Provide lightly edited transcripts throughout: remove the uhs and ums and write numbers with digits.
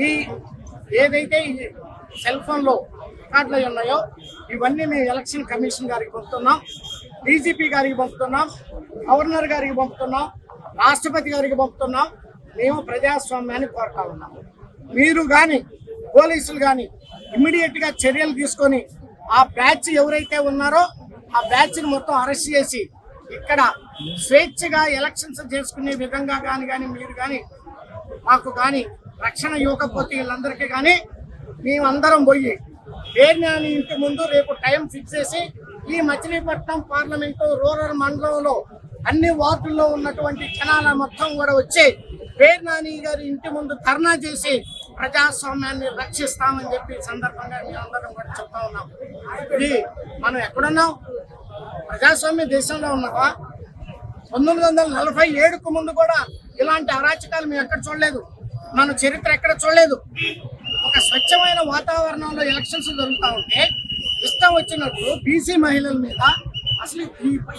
ఈ ఏదైతే ఈ సెల్ ఫోన్లో రికార్డులు ఉన్నాయో ఇవన్నీ మేము ఎలక్షన్ కమిషన్ గారికి పంపుతున్నాం, డీజీపీ గారికి పంపుతున్నాం, గవర్నర్ గారికి పంపుతున్నాం, రాష్ట్రపతి గారికి పంపుతున్నాం. మేము ప్రజాస్వామ్యాన్ని కోరుతా ఉన్నాం. మీరు కానీ పోలీసులు కానీ ఇమ్మీడియట్గా చర్యలు తీసుకొని ఆ బ్యాచ్ ఎవరైతే ఉన్నారో ఆ బ్యాచ్ని మొత్తం అరెస్ట్ చేసి ఇక్కడ స్వేచ్ఛగా ఎలక్షన్స్ చేసుకునే విధంగా కానీ మీరు కానీ మాకు కానీ రక్షణ ఇవ్వకపోతే వీళ్ళందరికీ కానీ మేమందరం పోయి పేర్నాని ఇంటి ముందు రేపు టైం ఫిక్స్ చేసి ఈ మచిలీపట్నం పార్లమెంటు రూరల్ మండలంలో అన్ని వార్డుల్లో ఉన్నటువంటి జనాల మొత్తం కూడా వచ్చి పేర్నాని గారి ఇంటి ముందు ధర్నా చేసి ప్రజాస్వామ్యాన్ని రక్షిస్తామని చెప్పి సందర్భంగా మేమందరం కూడా చెప్తా ఉన్నాం. ఇది మనం ఎక్కడున్నాం? ప్రజాస్వామ్య దేశంలో ఉన్నావా? 1947కు ముందు కూడా ఇలాంటి అరాచకాలు మేము ఎక్కడ చూడలేదు, మన చరిత్ర ఎక్కడ చూడలేదు. ఒక స్వచ్ఛమైన వాతావరణంలో ఎలక్షన్స్ జరుగుతూ ఉంటే ఇష్టం వచ్చినట్టు బీసీ మహిళల మీద అసలు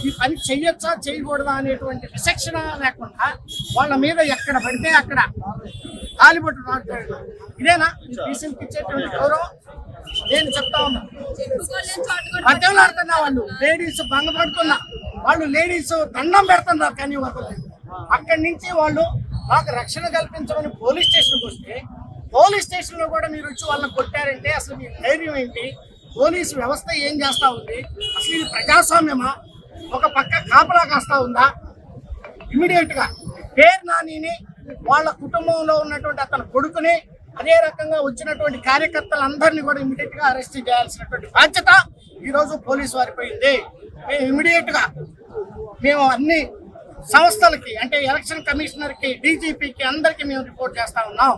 ఈ పని చెయ్యొచ్చా చేయకూడదా అనేటువంటి విచక్షణ లేకుండా వాళ్ళ మీద ఎక్కడ పడితే అక్కడ తాలిబొట్టు నాటుతాడు. ఇదేనా బీసీలకు ఇచ్చేటువంటి గౌరవం? నేను చెప్తా ఉన్నా, బతిమలాడుతున్నా వాళ్ళు లేడీస్ భంగపడుతున్నా, వాళ్ళు లేడీస్ దండం పెడుతున్నారు కానీ వదలలేదు. అక్కడి నుంచి వాళ్ళు మాకు రక్షణ కల్పించమని పోలీస్ స్టేషన్కి వస్తే పోలీస్ స్టేషన్లో కూడా మీరు వచ్చి వాళ్ళని కొట్టారంటే అసలు మీ ధైర్యం ఏంటి? పోలీసు వ్యవస్థ ఏం చేస్తూ ఉంది? అసలు ఇది ప్రజాస్వామ్యమా? ఒక పక్క కాపలా కాస్తా ఉందా? ఇమ్మీడియట్గా పేర్నానిని వాళ్ళ కుటుంబంలో ఉన్నటువంటి అతని కొడుకుని అదే రకంగా వచ్చినటువంటి కార్యకర్తలందరినీ కూడా ఇమ్మీడియట్గా అరెస్ట్ చేయాల్సినటువంటి బాధ్యత ఈరోజు పోలీసు వారిపోయింది. మేము ఇమ్మీడియట్గా మేము అన్ని సంస్థలకి అంటే ఎలక్షన్ కమిషనర్కి, డీజీపీకి అందరికీ మేము రిపోర్ట్ చేస్తా ఉన్నాం.